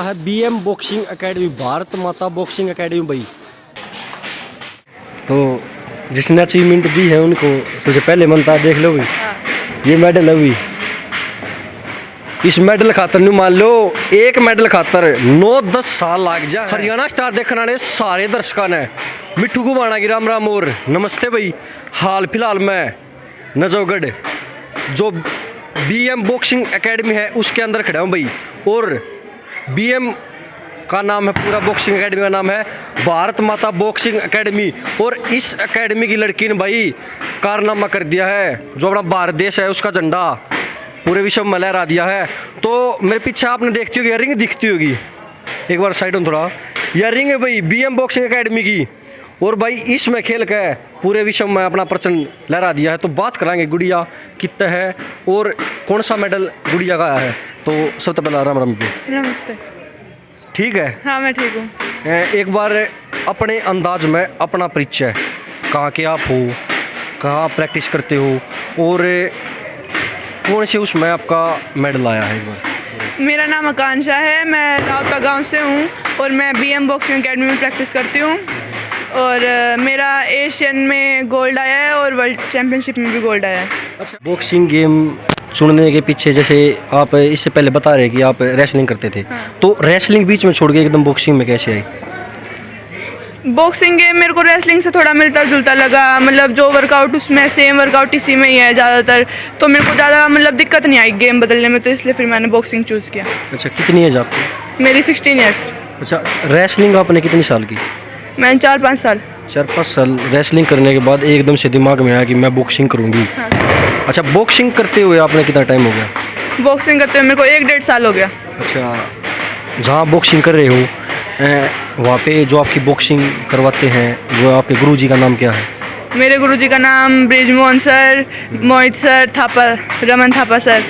है BM boxing academy, Bharat माता boxing academy भाई। तो जिसने अचीवमेंट दी है उनको सबसे पहले मनता देख लो भाई। ये मेडल है भाई। इस मेडल खातर नहीं मान लो, एक मेडल खातर 9-10 साल लाग जाए। हरियाणा स्टार देखने वाले सारे दर्शकों ने मिट्ठू गुबाना की राम राम और नमस्ते भाई। हाल फिलहाल मैं नजोगढ़ जो बीएम बॉक्सिंग एकेडमी है उसके अंदर खड़ा हूँ भाई। और बीएम का नाम है, पूरा बॉक्सिंग एकेडमी का नाम है भारत माता बॉक्सिंग एकेडमी। और इस एकेडमी की लड़की ने भाई कारनामा कर दिया है। जो अपना भारत देश है उसका झंडा पूरे विश्व में लहरा दिया है। तो मेरे पीछे आपने देखती होगी रिंग दिखती होगी, एक बार साइड में थोड़ा, यह रिंग है भाई बीएम बॉक्सिंग एकेडमी की। और भाई इसमें खेल के पूरे विश्व में अपना प्रचंड लहरा दिया है। तो बात कराएंगे गुड़िया कितना है और कौन सा मेडल गुड़िया का आया है। तो सबसे पहला राम राम जी। नमस्ते। ठीक है? हाँ मैं ठीक हूँ। एक बार अपने अंदाज में अपना परिचय, कहाँ के आप हो, कहाँ आप प्रैक्टिस करते हो और कौन से उसमें आपका मेडल आया है। एक बार। मेरा नाम आकांक्षा है, मैं रावता गांव से हूँ और मैं बीएम बॉक्सिंग एकेडमी में प्रैक्टिस करती हूँ। और मेरा एशियन में गोल्ड आया है और वर्ल्ड चैम्पियनशिप में भी गोल्ड आया है। अच्छा, बॉक्सिंग गेम चुनने के पीछे जैसे आप इससे पहले बता रहे कि आप रेसलिंग करते थे। हाँ। तो रेसलिंग बीच में छोड़ के एकदम बॉक्सिंग में कैसे आई? बॉक्सिंग गेम मेरे को रेसलिंग से थोड़ा मिलता जुलता लगा, मतलब जो वर्कआउट उसमें सेम वर्कआउट इसी में ही है ज़्यादातर। तो मेरे को ज़्यादा मतलब दिक्कत नहीं आई गेम बदलने में, तो इसलिए फिर मैंने बॉक्सिंग चूज़ किया। अच्छा, कितनी एज आपकी? मेरी 16 ईयर्स। अच्छा, रेसलिंग आपने कितनी साल की? मैंने 4-5 साल। 4-5 साल रेसलिंग करने के बाद एकदम से दिमाग में आया कि मैं बॉक्सिंग करूँगी। हाँ। अच्छा, बॉक्सिंग करते हुए आपने कितना टाइम हो गया? बॉक्सिंग करते हुए मेरे को 1-1.5 साल हो गया। अच्छा, जहाँ बॉक्सिंग कर रहे हो वहाँ पे जो आपकी बॉक्सिंग करवाते हैं वो आपके गुरुजी का नाम क्या है? मेरे गुरुजी का नाम ब्रिजमोहन सर, मोहित सर, थापा, रमन थापा सर।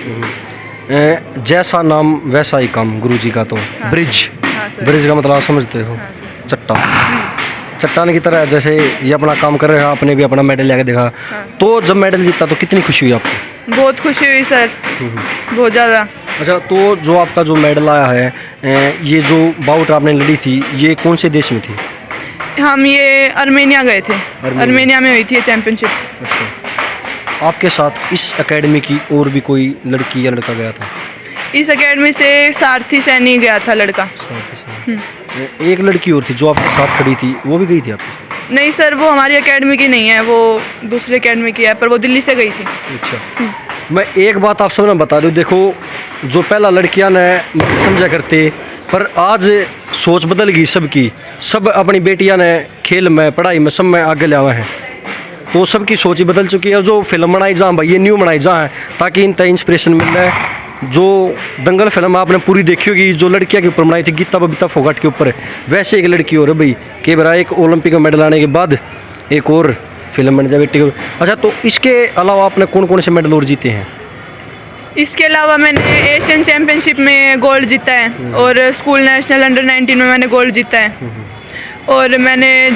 जैसा नाम वैसा ही काम गुरुजी का। तो हाँ। ब्रिज, हाँ सर। ब्रिज का मतलब आप समझते हो? हाँ। चट्टान, चट्टान की तरह जैसे ये अपना काम कर रहे हैं, आपने भी अपना मेडल लेके देखा। हाँ। तो जब मेडल जीता तो कितनी खुशी हुई आपको? बहुत खुशी हुई सर, बहुत ज़्यादा। अच्छा, तो जो आपका जो मेडल आया है, ये जो बाउट आपने लड़ी थी ये कौन से देश में थी? हम ये अर्मेनिया गए थे। अर्मेनिया में हुई थी ये चैम्पियनशिप। अच्छा, आपके साथ इस एकेडमी की और भी कोई लड़की या लड़का गया था? इस एकेडमी से सारथी सैनी गया था लड़का। एक लड़की और थी जो आपके साथ खड़ी थी, वो भी गई थी आपके साथ? नहीं सर, वो हमारी एकेडमी की नहीं है, वो दूसरी एकेडमी की है, पर वो दिल्ली से गई थी। अच्छा, मैं एक बात आप सबने बता दूं, देखो जो पहला लड़कियां ने समझा करते, पर आज सोच बदल गई सबकी। सब अपनी बेटियां ने खेल में, पढ़ाई में, सब में आगे ले आए हैं। तो सबकी सोच ही बदल चुकी है। जो फिल्म बनाई जा भाई ये न्यू बनाई जा है ताकि इन तय इंस्पिरेशन मिल रहा है। जो दंगल फिल्म आपने पूरी देखी होगी, जो लड़कियां के ऊपर बनाई थी, गीता बबीता फोगाट के ऊपर, वैसे एक लड़की और है भाई के बरा एक ओलंपिक में मेडल आने के बाद एक और फिल्म बन जाए बेटी को। अच्छा, तो इसके अलावा आपने कौन कौन से मेडल और जीते हैं? इसके अलावा मैंने एशियन चैम्पियनशिप में गोल्ड जीता है और स्कूल नेशनल अंडर 19 में मैंने गोल्ड जीता है। और मैंने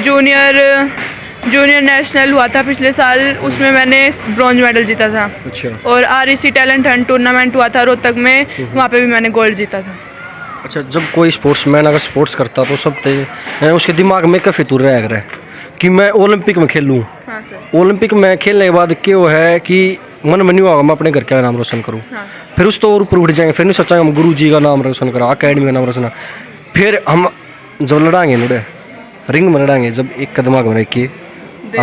जूनियर नेशनल हुआ था पिछले साल, उसमें मैंने ब्रॉन्ज मेडल जीता था। अच्छा। और REC टैलेंट हंट टूर्नामेंट हुआ था रोहतक में, वहाँ पे भी मैंने गोल्ड जीता था। अच्छा, जब कोई स्पोर्ट्समैन अगर स्पोर्ट्स करता तो सब उसके दिमाग में काफ़ी दूर रह रहा है कि मैं ओलंपिक में खेलूँ। हाँ सर। ओलंपिक में खेलने के बाद क्या है कि मन में नहीं होगा मैं अपने घर का नाम रोशन करूँ। हाँ। फिर फिर उस तो और ऊपर उठ जाएंगे, फिर नहीं सोचेंगे हम गुरु जी का नाम रोशन करा, अकेडमी का नाम रोशन करा। फिर हम जब लड़ाएंगे लड़े रिंग में लड़ाएंगे, जब एक कदम आगे रख के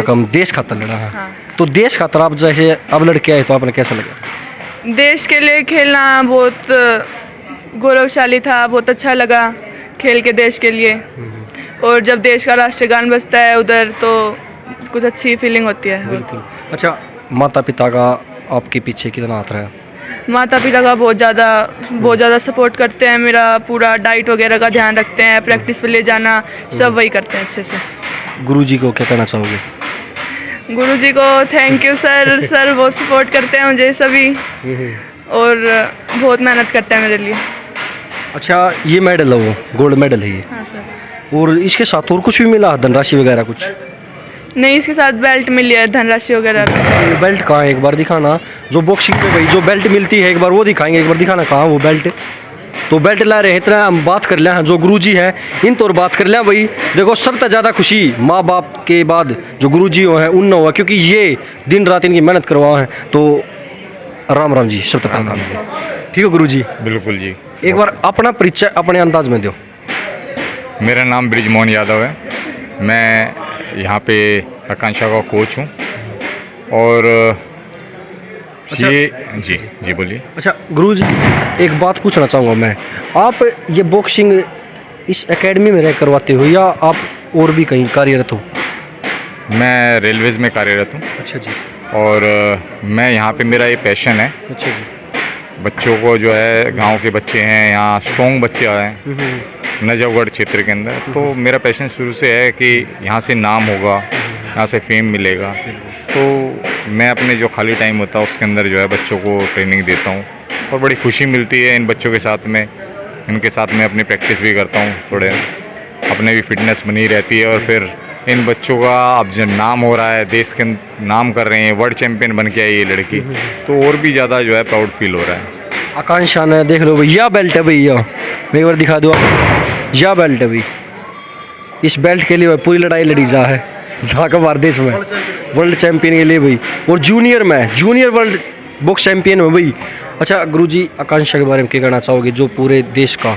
हम देश खातर लड़ा है। हाँ। तो देश खातर आप जैसे अब लड़के आए तो आपने कैसा लगा? देश के लिए खेलना बहुत गौरवशाली था, बहुत अच्छा लगा खेल के देश के लिए। और जब देश का राष्ट्रगान बजता है उधर तो कुछ अच्छी फीलिंग होती है। बिल्कुल। अच्छा, माता पिता का आपके पीछे कितना हाथ रहा? माता पिता का बहुत ज़्यादा सपोर्ट करते हैं, मेरा पूरा डाइट वगैरह का ध्यान रखते हैं, प्रैक्टिस पे ले जाना सब वही करते हैं अच्छे से। गुरुजी को क्या कहना चाहोगे? गुरुजी को थैंक यू सर। सर बहुत सपोर्ट करते हैं मुझे सभी और बहुत मेहनत करते हैं मेरे लिए। अच्छा, ये मेडल है वो गोल्ड मेडल है ये? हाँ सर। और इसके साथ और कुछ भी मिला, धनराशि वगैरह कुछ? नहीं, इसके साथ बेल्ट मिली है, धनराशि वगैरह। बेल्ट कहाँ है एक बार दिखाना? जो बॉक्सिंग में भाई जो बेल्ट मिलती है एक बार वो दिखाएंगे, एक बार दिखाना कहाँ वो बेल्ट? तो बेल्ट ला रहे हैं इतना हम बात कर लिया जो गुरुजी है इन तो और बात कर लिया भाई। देखो सबसे ज़्यादा खुशी माँ बाप के बाद जो गुरुजी हैं उन हुआ, क्योंकि ये दिन रात इनकी मेहनत करवा है। तो राम राम जी, सबसे पहले ठीक है गुरुजी। बिल्कुल जी। एक बार अपना परिचय अपने अंदाज में दो। मेरा नाम ब्रिजमोहन यादव है, मैं यहाँ पे आकांक्षा का कोच हूँ। और अच्छा। ये जी बोलिए। अच्छा गुरुजी, एक बात पूछना चाहूँगा मैं, आप ये बॉक्सिंग इस एकेडमी में रह करवाते हो या आप और भी कहीं कार्यरत हो? मैं रेलवेज़ में कार्यरत हूँ। अच्छा जी। और मैं यहाँ पे, मेरा ये पैशन है, अच्छा जी। बच्चों को जो है, गांव के बच्चे हैं यहाँ, स्ट्रॉन्ग बच्चे आए हैं नजफगढ़ क्षेत्र के अंदर, तो मेरा पैशन शुरू से है कि यहाँ से नाम होगा, यहाँ से फेम मिलेगा। तो मैं अपने जो खाली टाइम होता है उसके अंदर जो है बच्चों को ट्रेनिंग देता हूँ और बड़ी खुशी मिलती है इन बच्चों के साथ में। इनके साथ मैं अपनी प्रैक्टिस भी करता हूँ, थोड़े अपने भी फिटनेस बनी रहती है। और फिर इन बच्चों का अब जो नाम हो रहा है, देश के नाम कर रहे हैं, वर्ल्ड चैम्पियन बन के आई ये लड़की, तो और भी ज़्यादा जो है प्राउड फील हो रहा है। आकांक्षा ने देख लो भैया, बेल्ट है भैया, मैं एक बार दिखा दूँ आप, यह बेल्ट है भाई। इस बेल्ट के लिए पूरी लड़ाई लड़ी जा है जहाँ का हमारे देश में वर्ल्ड चैंपियन के लिए भाई, और जूनियर वर्ल्ड बॉक्स चैंपियन में भाई। अच्छा गुरुजी, आकांक्षा के बारे में क्या कहना चाहोगे जो पूरे देश का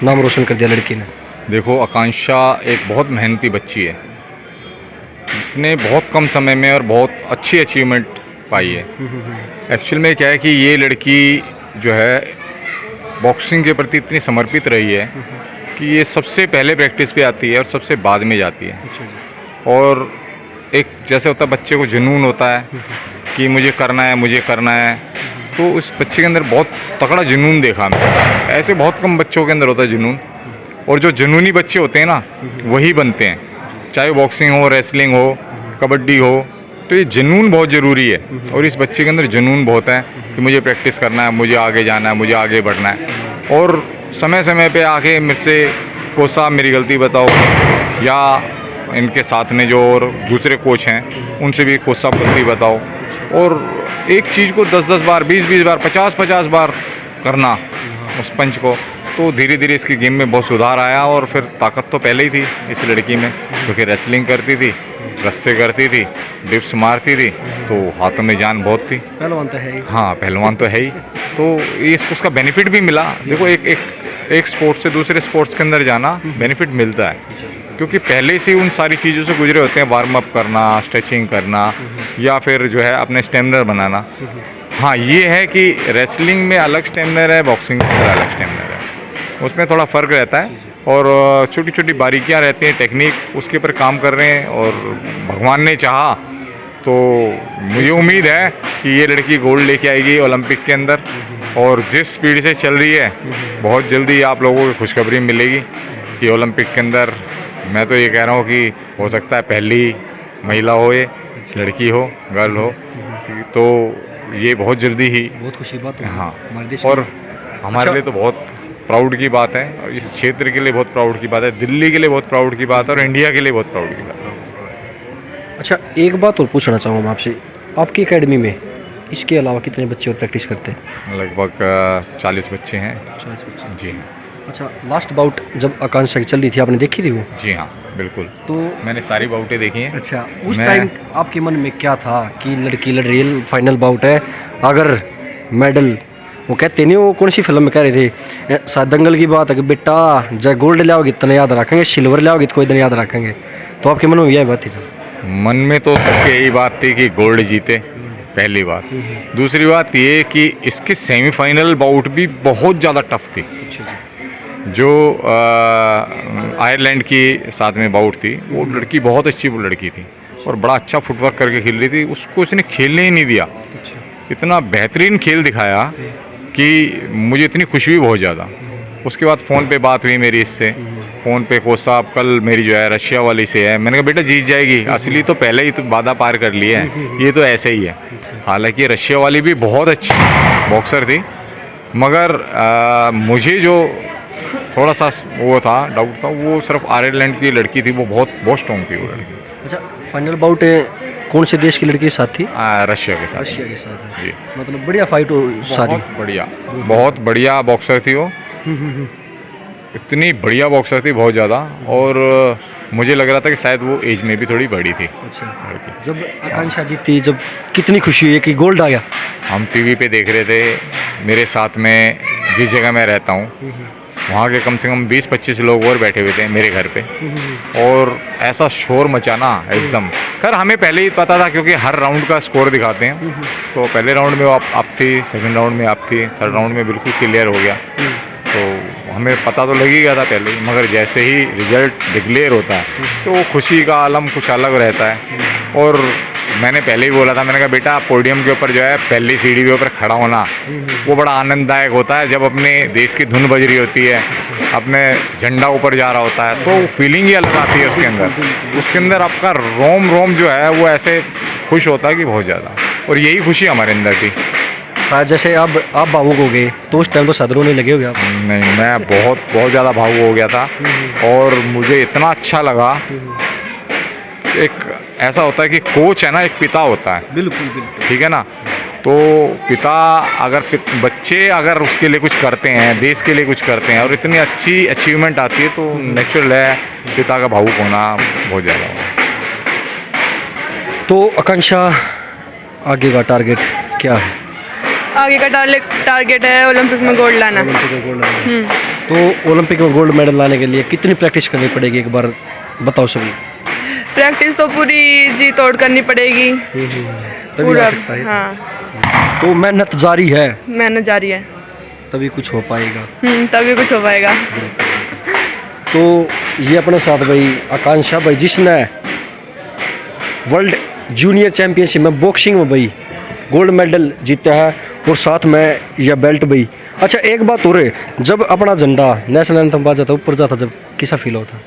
नाम रोशन कर दिया लड़की ने? देखो, आकांक्षा एक बहुत मेहनती बच्ची है, जिसने बहुत कम समय में और बहुत अच्छी अचीवमेंट पाई है। एक्चुअल में क्या है कि ये लड़की जो है बॉक्सिंग के प्रति इतनी समर्पित रही है कि ये सबसे पहले प्रैक्टिस पे आती है और सबसे बाद में जाती है। और एक जैसे होता है बच्चे को जुनून होता है कि मुझे करना है, तो उस बच्चे के अंदर बहुत तगड़ा जुनून देखा मैं। ऐसे बहुत कम बच्चों के अंदर होता है जुनून, और जो जुनूनी बच्चे होते हैं ना वही बनते हैं, चाहे बॉक्सिंग हो, रेसलिंग हो, कबड्डी हो। तो ये जुनून बहुत ज़रूरी है, और इस बच्चे के अंदर जुनून बहुत है कि मुझे प्रैक्टिस करना है, मुझे आगे जाना है, मुझे आगे बढ़ना है। और समय समय पे आके मुझसे कोच साहब मेरी गलती बताओ, या इनके साथ में जो और दूसरे कोच हैं उनसे भी कोच साहब गलती बताओ। और एक चीज़ को 10-10 बार, 20-20 बार, 50-50 बार करना उस पंच को, तो धीरे धीरे इसकी गेम में बहुत सुधार आया। और फिर ताकत तो पहले ही थी इस लड़की में, क्योंकि रेसलिंग करती थी, रस्से करती थी, डिप्स मारती थी, तो हाथों में जान बहुत थी। पहलवान तो है ही। हाँ, पहलवान तो है ही। तो ये उसका बेनिफिट भी मिला। देखो, एक स्पोर्ट्स से दूसरे स्पोर्ट्स के अंदर जाना बेनिफिट मिलता है, क्योंकि पहले से उन सारी चीज़ों से गुजरे होते हैं, वार्म अप करना, स्ट्रेचिंग करना, या फिर जो है अपने स्टेमिना बनाना। हाँ, ये है कि रेसलिंग में अलग स्टेमिना है, बॉक्सिंग में अलग स्टेमिना है, उसमें थोड़ा फ़र्क रहता है। और छोटी छोटी बारीकियाँ रहती हैं, टेक्निक, उसके ऊपर काम कर रहे हैं। और भगवान ने चाहा तो मुझे उम्मीद है कि ये लड़की गोल्ड लेके आएगी ओलंपिक के अंदर। और जिस स्पीड से चल रही है, बहुत जल्दी आप लोगों को खुशखबरी मिलेगी कि ओलंपिक के अंदर, मैं तो ये कह रहा हूँ कि हो सकता है पहली महिला हो, ये लड़की हो, गर्ल हो, तो ये बहुत जल्दी ही, बहुत खुशी बात है। हाँ, हमारे देश और की। हमारे लिए तो बहुत प्राउड की बात है, और इस क्षेत्र के लिए बहुत प्राउड की बात है, दिल्ली के लिए बहुत प्राउड की बात है, और इंडिया के लिए बहुत प्राउड की बात है। अच्छा, एक बात और पूछना चाहूँगा मैं आपसे, आपकी एकेडमी में इसके अलावा कितने बच्चे और प्रैक्टिस करते हैं? लगभग 40 बच्चे हैं। 40 बच्चे। जी हाँ। अच्छा, लास्ट बाउट जब आकांक्षा की चल रही थी आपने देखी थी वो? जी हाँ, बिल्कुल। तो मैंने सारी बाउटें देखी हैं। अच्छा, उस मैं- टाइम आपके मन में क्या था कि लड़की लड़ रही है, फाइनल बाउट है, अगर मेडल, वो कहते नहीं, वो कौन सी फिल्म में कह रहे थे शायद दंगल की बात है कि बेटा जब गोल्ड लाओगे इतना याद रखेंगे, सिल्वर लाओगे तो कोई दिन याद रखेंगे, तो आपके मन में यही बात थी सर? मन में तो सबकी यही बात थी कि गोल्ड जीते, पहली बात। दूसरी बात ये कि इसके सेमीफाइनल बाउट भी बहुत ज़्यादा टफ थी। जो आयरलैंड की साथ में बाउट थी, वो लड़की बहुत अच्छी, वो लड़की थी और बड़ा अच्छा फुटवर्क करके खेल रही थी, उसको इसने खेलने ही नहीं दिया। इतना बेहतरीन खेल दिखाया कि मुझे इतनी खुशी हुई बहुत ज़्यादा। उसके बाद फ़ोन पे बात हुई मेरी इससे, फ़ोन पे कोच साहब कल मेरी जो है रशिया वाली से है, मैंने कहा बेटा जीत जाएगी, असली तो पहले ही तो बाधा पार कर ली है, ये तो ऐसे ही है। हालांकि रशिया वाली भी बहुत अच्छी बॉक्सर थी, मगर मुझे जो थोड़ा सा वो था, डाउट था, वो सिर्फ आयरलैंड की लड़की थी, वो बहुत स्ट्रॉन्ग थी वो लड़की। अच्छा, फाइनल बाउट कौन से देश की लड़की के साथ थी? रशिया के साथ। रशिया के साथ है। जी, मतलब बढ़िया फाइट हो सारी। बहुत बढ़िया बॉक्सर थी वो। इतनी बढ़िया बॉक्सर थी, बहुत ज़्यादा। और मुझे लग रहा था कि शायद वो एज में भी थोड़ी बड़ी थी। अच्छा, जब आकांक्षा जीती, जब कितनी खुशी हुई कि गोल्ड आ गया? हम टीवी पे देख रहे थे, मेरे साथ में जिस जगह मैं रहता हूँ वहाँ के कम से कम 20-25 लोग और बैठे हुए थे मेरे घर पे, और ऐसा शोर मचाना एकदम। खैर हमें पहले ही पता था क्योंकि हर राउंड का स्कोर दिखाते हैं, तो पहले राउंड में आप थी, सेकंड राउंड में आप थी, थर्ड राउंड में बिल्कुल क्लियर हो गया, तो हमें पता तो लग ही गया था पहले ही। मगर जैसे ही रिजल्ट डिक्लेयर होता है तो वो खुशी का आलम कुछ अलग रहता है। और मैंने पहले ही बोला था, मैंने कहा बेटा पोडियम के ऊपर जो है पहली सीढ़ी के ऊपर खड़ा होना वो बड़ा आनंददायक होता है। जब अपने देश की धुन बज रही होती है, अपने झंडा ऊपर जा रहा होता है, तो फीलिंग ही अलग आती है उसके अंदर आपका रोम रोम जो है वो ऐसे खुश होता है कि बहुत ज़्यादा। और यही खुशी हमारे अंदर थी। शायद जैसे अब आप भावुक हो गए तो उस टाइम तो सदरों नहीं लगे हो गया? नहीं, मैं बहुत ज़्यादा भावुक हो गया था। और मुझे इतना अच्छा लगा। एक ऐसा होता है कि कोच है ना, एक पिता होता है। बिल्कुल बिल्कुल, ठीक है ना। तो पिता बच्चे अगर उसके लिए कुछ करते हैं, देश के लिए कुछ करते हैं और इतनी अच्छी अचीवमेंट आती है, तो नेचुरल है पिता का भावुक होना बहुत ज़्यादा। तो आकांक्षा आगे का टारगेट क्या है? आगे का टारगेट है ओलंपिक में गोल्ड लाना। ओलंपिक में गोल्ड लाना। तो ओलंपिक में गोल्ड मेडल लाने के लिए कितनी प्रैक्टिस करनी पड़ेगी, एक बार बताओ सभी। प्रैक्टिस तो पूरी जी तोड़ करनी पड़ेगी तभी पूरा। आ सकता है। हाँ, तो मेहनत जारी है, मेहनत जारी है, तभी कुछ हो पाएगा। तभी कुछ हो पाएगा। तो ये अपने साथ भाई आकांक्षा भाई, जिसने वर्ल्ड जूनियर चैंपियनशिप में बॉक्सिंग में भाई गोल्ड मेडल जीता है, और साथ में यह बेल्ट भाई। अच्छा एक बात हो रही, जब अपना झंडा नेशनल एंथम बाजा था, ऊपर जाता, जब कैसा फील होता?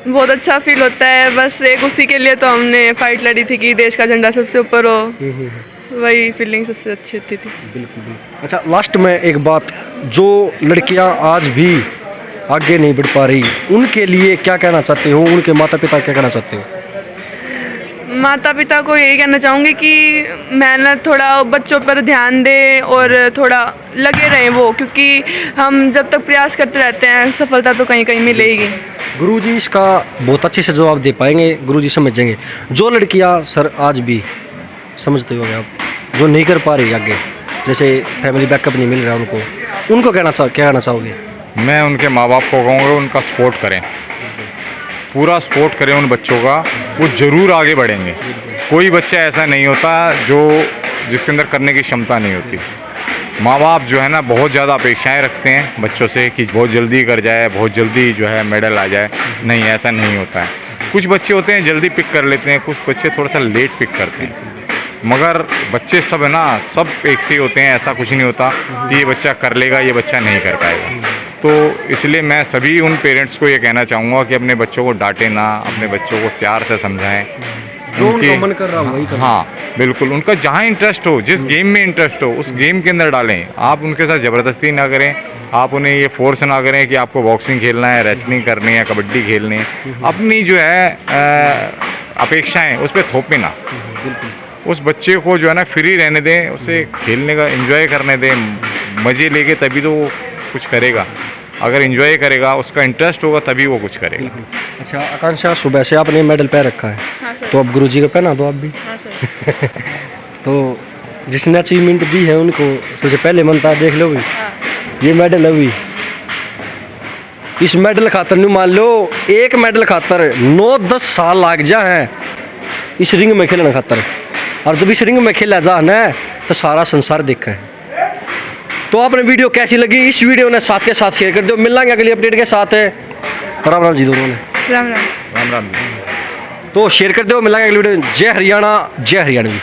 बहुत अच्छा फील होता है। बस एक उसी के लिए तो हमने फाइट लड़ी थी कि देश का झंडा सबसे ऊपर हो। वही फीलिंग सबसे अच्छी होती थी। बिल्कुल बिल्कुल। अच्छा लास्ट में एक बात, जो लड़कियां आज भी आगे नहीं बढ़ पा रही, उनके लिए क्या कहना चाहते हो? उनके माता पिता क्या कहना चाहते हो? माता पिता को यही कहना चाहूँगी कि मेहनत थोड़ा बच्चों पर ध्यान दें और थोड़ा लगे रहें वो, क्योंकि हम जब तक प्रयास करते रहते हैं सफलता तो कहीं कहीं मिलेगी। गुरुजी इसका बहुत अच्छे से जवाब दे पाएंगे, गुरुजी समझेंगे। जो लड़कियां सर आज भी समझते होंगे आप, जो नहीं कर पा रही आगे, जैसे फैमिली बैकअप नहीं मिल रहा उनको क्या कहना चाहोगे? मैं उनके माँ बाप को कहूँगा उनका सपोर्ट करें, पूरा सपोर्ट करें उन बच्चों का, वो ज़रूर आगे बढ़ेंगे। कोई बच्चा ऐसा नहीं होता जिसके अंदर करने की क्षमता नहीं होती। माँ बाप जो है ना बहुत ज़्यादा अपेक्षाएं रखते हैं बच्चों से कि बहुत जल्दी कर जाए, बहुत जल्दी जो है मेडल आ जाए। नहीं, ऐसा नहीं होता है। कुछ बच्चे होते हैं जल्दी पिक कर लेते हैं, कुछ बच्चे थोड़ा सा लेट पिक करते हैं, मगर बच्चे सब है ना, सब एक से ही होते हैं। ऐसा कुछ नहीं होता कि ये बच्चा कर लेगा, ये बच्चा नहीं कर पाएगा। तो इसलिए मैं सभी उन पेरेंट्स को ये कहना चाहूँगा कि अपने बच्चों को डांटें ना, अपने बच्चों को प्यार से समझाएं। जो उनका मन कर रहा वही करें। हाँ बिल्कुल, उनका जहाँ इंटरेस्ट हो, जिस गेम में इंटरेस्ट हो उस गेम के अंदर डालें। आप उनके साथ ज़बरदस्ती ना करें, आप उन्हें ये फोर्स ना करें कि आपको बॉक्सिंग खेलना है, रेसलिंग करनी है, कबड्डी खेलनी है। अपनी जो है अपेक्षाएं उस पर थोपें ना। उस बच्चे को जो है ना फ्री रहने दें, उसे खेलने का एंजॉय करने दें, मज़े लेके तभी तो वो कुछ करेगा। अगर एंजॉय करेगा, उसका इंटरेस्ट होगा, तभी वो कुछ करेगा। अच्छा आकांक्षा, सुबह से आपने मेडल पहन रखा है। हाँ सर। तो अब गुरुजी को पहना दो आप भी। हाँ सर। तो जिसने अचीवमेंट दी है उनको सबसे पहले मनता देख लो भी, हाँ। ये मेडल है भी। इस मेडल खातर नहीं, मान लो एक मेडल खातर 9-10 साल लाग जा है इस रिंग में खेलने खातर। और जब इस रिंग में खेला जा ना तो सारा संसार देखा है। तो आपने वीडियो कैसी लगी? इस वीडियो ने साथ के साथ शेयर कर दो। मिलेंगे अगली अपडेट के साथ है। राम राम जी दोनों ने। राम राम। राम राम। तो शेयर कर दो, मिलेंगे अगली वीडियो। जय हरियाणा, जय हरियाणवी।